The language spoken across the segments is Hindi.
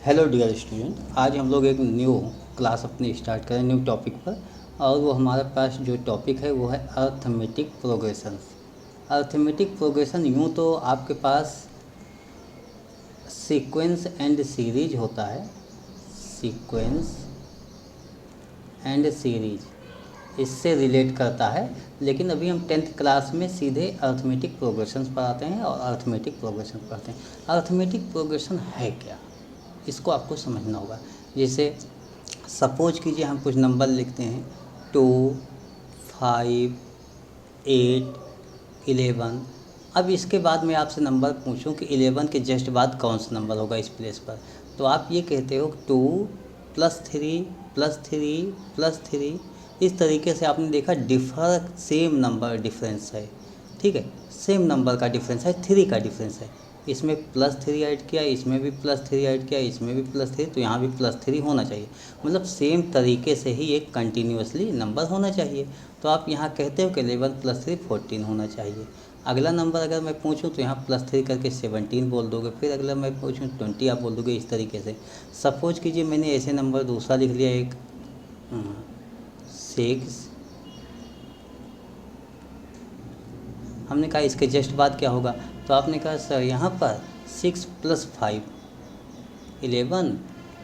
हेलो डियर स्टूडेंट, आज हम लोग एक न्यू क्लास अपनी स्टार्ट करें न्यू टॉपिक पर। और वो हमारे पास जो टॉपिक है वो है अर्थमेटिक प्रोग्रेशन। अर्थमेटिक प्रोग्रेशन यूँ तो आपके पास सीक्वेंस एंड सीरीज होता है, सीक्वेंस एंड सीरीज इससे रिलेट करता है। लेकिन अभी हम 10th क्लास में सीधे अर्थमेटिक प्रोग्रेशन पढ़ाते हैं और अर्थमेटिक प्रोग्रेशन पढ़ते हैं। अर्थमेटिक प्रोग्रेशन है क्या, इसको आपको समझना होगा। जैसे सपोज कीजिए हम कुछ नंबर लिखते हैं 2, 5, 8, 11। अब इसके बाद मैं आपसे नंबर पूछूं कि 11 के जस्ट बाद कौन सा नंबर होगा इस प्लेस पर, तो आप ये कहते हो 2 + 3 + 3 + 3। इस तरीके से आपने देखा डिफर सेम नंबर डिफरेंस है, ठीक है, सेम नंबर का डिफरेंस है, 3 का डिफरेंस है। इसमें +3 ऐड किया, इसमें भी +3 ऐड किया, इसमें भी +3, तो यहाँ भी +3 होना चाहिए। मतलब सेम तरीके से ही एक कंटिन्यूसली नंबर होना चाहिए। तो आप यहाँ कहते हो कि 11 + 3 14 होना चाहिए। अगला नंबर अगर मैं पूछूं तो यहाँ +3 करके 17 बोल दोगे। फिर अगला मैं पूछूं 20 आप बोल दोगे। इस तरीके से सपोज कीजिए मैंने ऐसे नंबर दूसरा लिख लिया एक 6। हमने कहा इसके जस्ट बाद क्या होगा, तो आपने कहा सर यहाँ पर 6 + 5 11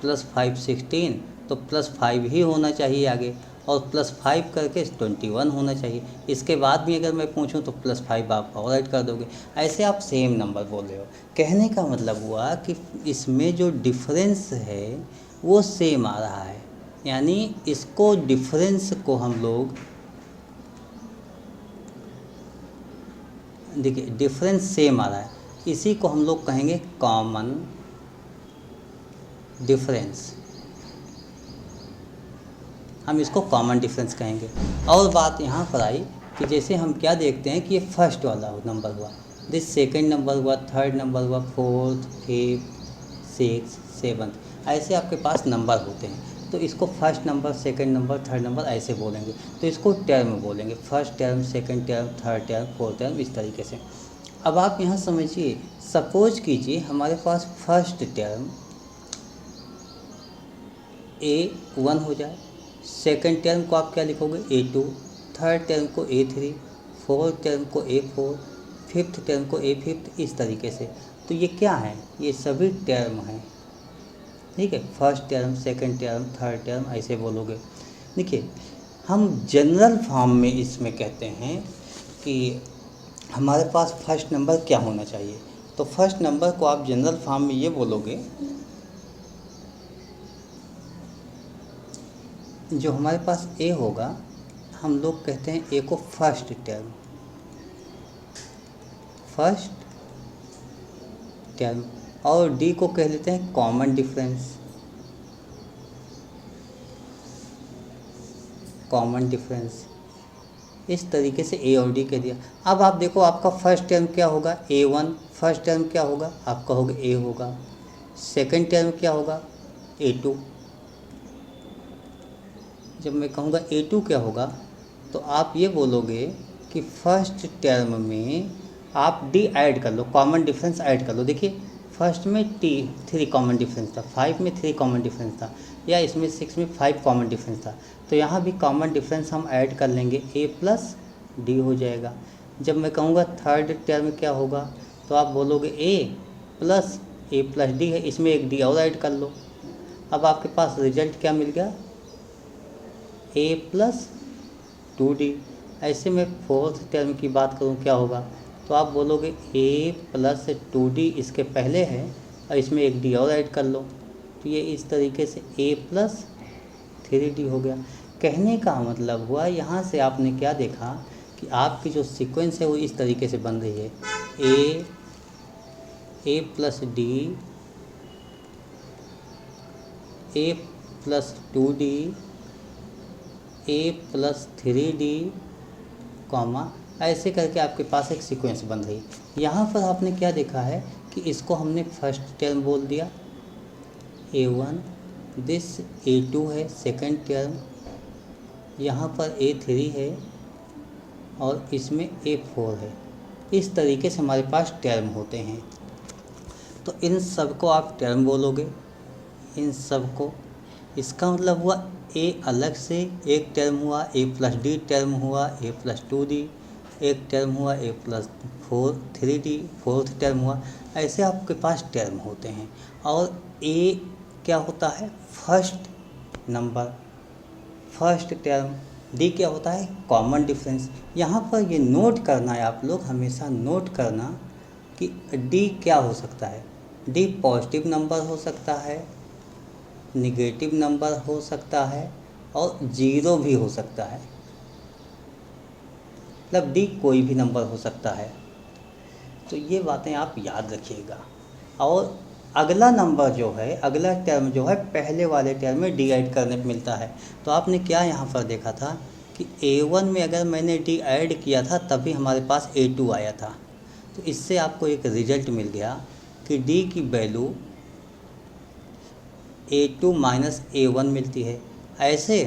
+ 5 16, तो +5 ही होना चाहिए आगे, और +5 करके 21 होना चाहिए। इसके बाद भी अगर मैं पूछूं तो +5 आप और ऐड कर दोगे। ऐसे आप सेम नंबर बोल रहे हो। कहने का मतलब हुआ कि इसमें जो डिफरेंस है वो सेम आ रहा है, यानी इसको डिफरेंस को हम लोग देखिए डिफरेंस सेम आ रहा है, इसी को हम लोग कहेंगे कॉमन डिफरेंस। हम इसको कॉमन डिफरेंस कहेंगे। और बात यहाँ पर आई कि जैसे हम क्या देखते हैं कि ये फर्स्ट वाला नंबर हुआ, दिस सेकंड नंबर हुआ, थर्ड नंबर हुआ, फोर्थ, फिफ्थ, सिक्स, सेवन्थ, ऐसे आपके पास नंबर होते हैं। तो इसको first number, second number, third number ऐसे बोलेंगे। तो इसको टर्म बोलेंगे, first term, second term, third term, fourth term, इस तरीके से। अब आप यहाँ समझिए, सपोज कीजिए हमारे पास फर्स्ट टर्म A1 हो जाए, सेकंड टर्म को आप क्या लिखोगे A2, थर्ड टर्म को A3, फोर्थ टर्म को A4, फिफ्थ टर्म को A5, इस तरीके से। तो ये क्या है, ये सभी टर्म हैं, ठीक है। First term, second term, third term ऐसे बोलोगे। देखिए हम जनरल फॉर्म में इसमें कहते हैं कि हमारे पास फर्स्ट नंबर क्या होना चाहिए। तो फर्स्ट नंबर को आप जनरल फॉर्म में ये बोलोगे, जो हमारे पास ए होगा हम लोग कहते हैं ए को फर्स्ट टर्म, फर्स्ट टर्म, और डी को कह लेते हैं कॉमन डिफरेंस, कॉमन डिफरेंस। इस तरीके से ए और डी कह दिया। अब आप देखो आपका फर्स्ट टर्म क्या होगा A1, फर्स्ट टर्म क्या होगा आपका होगा ए होगा, सेकंड टर्म क्या होगा A2। जब मैं कहूँगा A2 क्या होगा, तो आप ये बोलोगे कि फर्स्ट टर्म में आप डी ऐड कर लो, कॉमन डिफरेंस ऐड कर लो। देखिए फर्स्ट में 3 कॉमन डिफरेंस था, 5 में 3 कॉमन डिफरेंस था, या इसमें 6 में 5 कॉमन डिफरेंस था। तो यहाँ भी कॉमन डिफरेंस हम ऐड कर लेंगे, A + D हो जाएगा। जब मैं कहूँगा थर्ड टर्म क्या होगा, तो आप बोलोगे A + D है, इसमें एक D और ऐड कर लो। अब आपके पास रिजल्ट क्या मिल गया, A + 2D। ऐसे में फोर्थ टर्म की बात करूँ क्या होगा, तो आप बोलोगे A + 2D इसके पहले है, और इसमें एक D और ऐड कर लो। तो ये इस तरीके से A + 3D हो गया। कहने का मतलब हुआ यहाँ से आपने क्या देखा कि आपकी जो सीक्वेंस है वो इस तरीके से बन रही है, A + D, A + 2D, A + 3D, comma, ऐसे करके आपके पास एक सीक्वेंस बन रही। यहाँ पर आपने क्या देखा है कि इसको हमने फर्स्ट टर्म बोल दिया A1, दिस A2 है सेकंड टर्म, यहाँ पर A3 है, और इसमें A4 है। इस तरीके से हमारे पास टर्म होते हैं। तो इन सब को आप टर्म बोलोगे, इन सब को। इसका मतलब हुआ ए अलग से एक टर्म हुआ, ए प्लस डी टर्म हुआ, ए प्लस 2d एक टर्म हुआ, ए प्लस 3d फोर्थ टर्म हुआ। ऐसे आपके पास टर्म होते हैं। और ए क्या होता है, first number, first term. D क्या होता है, कॉमन डिफरेंस। यहाँ पर ये नोट करना है, आप लोग हमेशा नोट करना कि डी क्या हो सकता है। डी पॉजिटिव नंबर हो सकता है, निगेटिव नंबर हो सकता है और ज़ीरो भी हो सकता है। मतलब डी कोई भी नंबर हो सकता है। तो ये बातें आप याद रखिएगा। और अगला नंबर जो है, अगला टर्म जो है, पहले वाले टर्म में डी ऐड करने पे मिलता है। तो आपने क्या यहाँ पर देखा था कि A1 में अगर मैंने डी ऐड किया था तभी हमारे पास A2 आया था। तो इससे आपको एक रिजल्ट मिल गया कि डी की वैल्यू A2 माइनस A1 मिलती है। ऐसे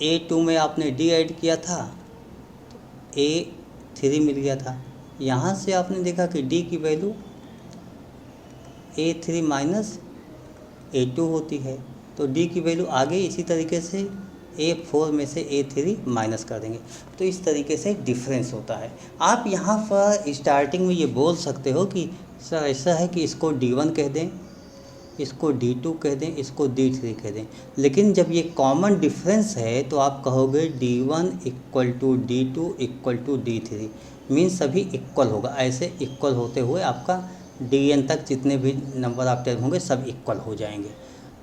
A2 में आपने डी ऐड किया था तो A3 मिल गया था। यहाँ से आपने देखा कि डी की वैल्यू A3 माइनस A2 होती है, तो डी की वैल्यू आगे इसी तरीके से A4 में से A3 माइनस कर देंगे। तो इस तरीके से डिफरेंस होता है। आप यहाँ पर स्टार्टिंग में ये बोल सकते हो कि सर ऐसा है कि इसको D1 कह दें, इसको D2 कह दें, इसको D3 कह दें। लेकिन जब ये कॉमन डिफरेंस है तो आप कहोगे D1 equal to D2 equal to D3, means सभी इक्वल होगा। ऐसे इक्वल होते हुए आपका Dn तक जितने भी नंबर आप टर्म होंगे सब इक्वल हो जाएंगे।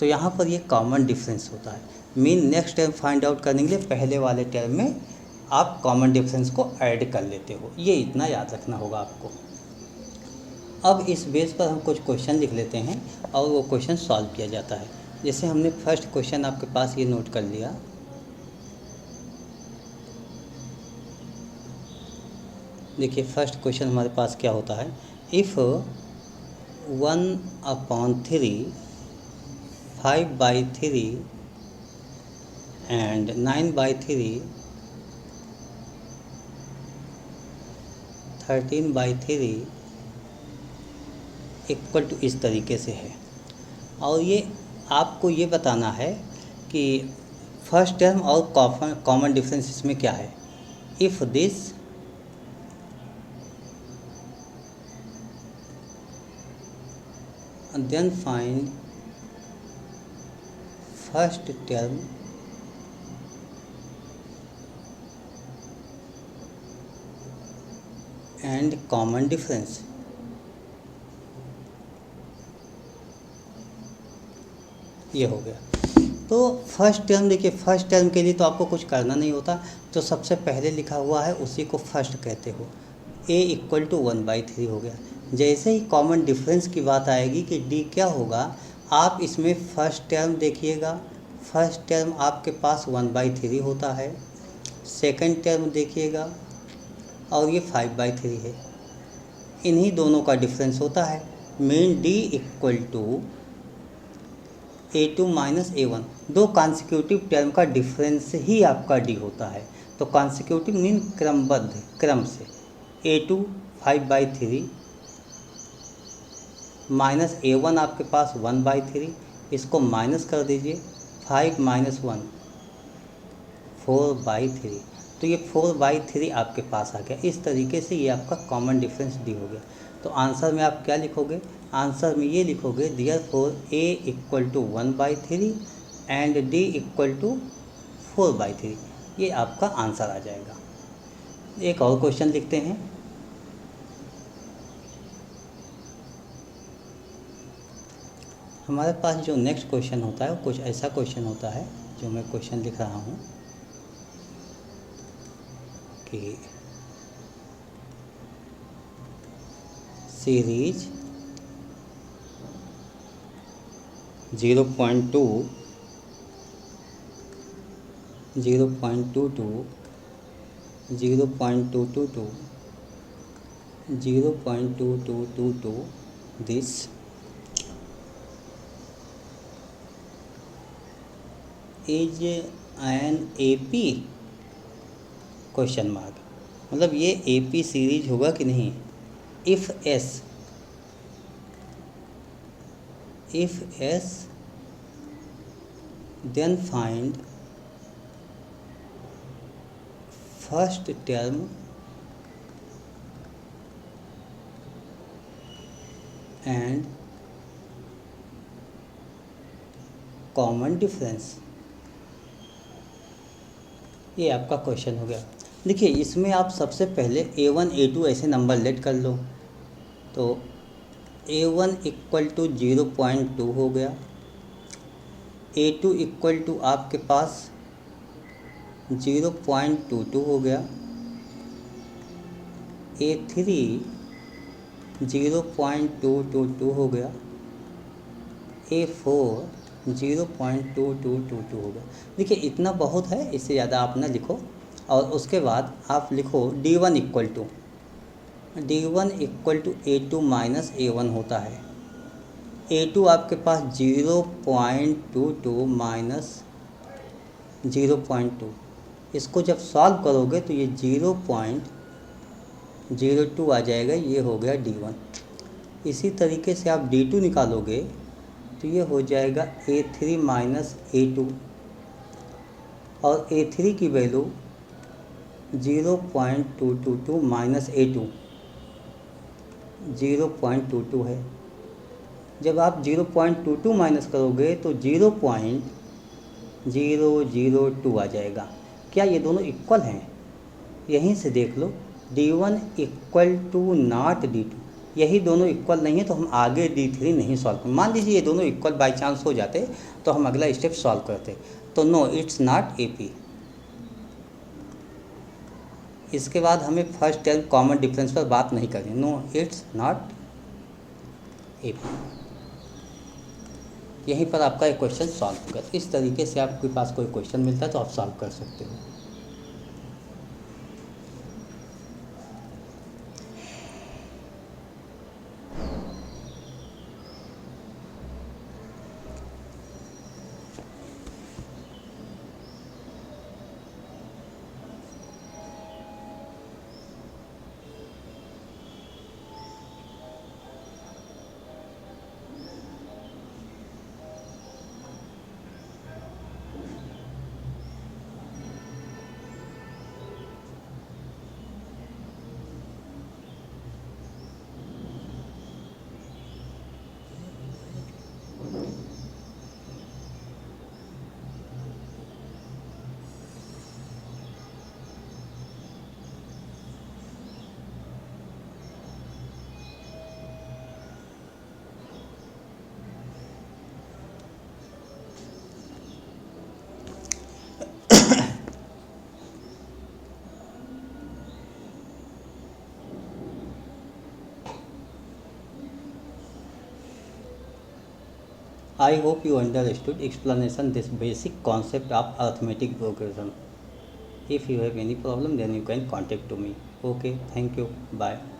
तो यहाँ पर ये कॉमन डिफरेंस होता है। Mean next term find out करने के लिए पहले वाले टर्म में आप कॉमन डिफरेंस को ऐड कर लेते हो। ये इतना याद रखना होगा आपको। अब इस बेस पर हम कुछ क्वेश्चन लिख लेते हैं और वो क्वेश्चन सॉल्व किया जाता है। जैसे हमने फर्स्ट क्वेश्चन आपके पास ये नोट कर लिया। देखिए फर्स्ट क्वेश्चन हमारे पास क्या होता है, इफ़ 1/3, 5/3 एंड 9/3, 13/3 इक्वल टू इस तरीके से है। और ये आपको ये बताना है कि फर्स्ट टर्म और कॉमन डिफरेंस इसमें क्या है। If this then find first term and common difference। ये हो गया। तो फर्स्ट टर्म देखिए, फर्स्ट टर्म के लिए तो आपको कुछ करना नहीं होता, तो सबसे पहले लिखा हुआ है उसी को फर्स्ट कहते हो। a इक्वल टू 1/3 हो गया। जैसे ही कॉमन डिफरेंस की बात आएगी कि d क्या होगा, आप इसमें फर्स्ट टर्म देखिएगा। फर्स्ट टर्म आपके पास 1/3 होता है। सेकंड टर्म देखिएगा और ये 5/3 है। इन्हीं दोनों का डिफरेंस होता है। Mean d equal to A2 minus A1, दो कॉन्सिक्यूटिव टर्म का डिफरेंस ही आपका d होता है। तो कॉन्सिक्यूटिव मीन क्रमबद्ध, क्रम से। A2 5/3 माइनस A1 आपके पास 1/3, इसको माइनस कर दीजिए। 5 माइनस 1 4/3, तो ये 4/3 आपके पास आ गया। इस तरीके से ये आपका कॉमन डिफरेंस डी हो गया। तो आंसर में आप क्या लिखोगे, आंसर में ये लिखोगे therefore a equal to 1/3 and d equal to 4/3। ये आपका आंसर आ जाएगा। एक और क्वेश्चन लिखते हैं। हमारे पास जो नेक्स्ट क्वेश्चन होता है वो कुछ ऐसा क्वेश्चन होता है, जो मैं क्वेश्चन लिख रहा हूँ कि series 0.2, 0.22, 0.222, 0.2222 this is an AP question mark. मतलब ये AP सीरीज होगा कि नहीं। If S if S, then find first term and common difference. ये आपका क्वेश्चन हो गया। देखिए इसमें आप सबसे पहले A1 A2 ऐसे नंबर लेट कर लो, तो A1 इक्वल टू 0.2 हो गया, A2 इक्वल टू आपके पास 0.22 हो गया, A3 0.222 हो गया, A4 0.2222 हो गया। देखिए इतना बहुत है, इससे ज़्यादा आप ना लिखो। और उसके बाद आप लिखो D1 equal to A2 minus A1 होता है। A2 आपके पास 0.22 माइनस 0.2, इसको जब सॉल्व करोगे तो ये 0.02 आ जाएगा, ये हो गया D1। इसी तरीके से आप D2 निकालोगे तो ये हो जाएगा A3 माइनस A2, और A3 की वैल्यू 0.222 माइनस A2 0.22 है। जब आप 0.22 माइनस करोगे तो 0.002 आ जाएगा। क्या ये दोनों इक्वल हैं? यहीं से देख लो, D1 equal to not D2, यही दोनों इक्वल नहीं है तो हम आगे D3 नहीं सॉल्व कर। मान लीजिए ये दोनों इक्वल बाई चांस हो जाते तो हम अगला स्टेप सॉल्व करते, तो नो इट्स नॉट AP। इसके बाद हमें फर्स्ट टर्म कॉमन डिफरेंस पर बात नहीं करनी, नो इट्स नॉट AP। यहीं पर आपका एक क्वेश्चन सॉल्व कर। इस तरीके से आपके पास कोई क्वेश्चन मिलता है तो आप सॉल्व कर सकते हो। I hope you understood explanation this basic concept of arithmetic progression. If you have any problem then you can contact to me. Okay, thank you, bye.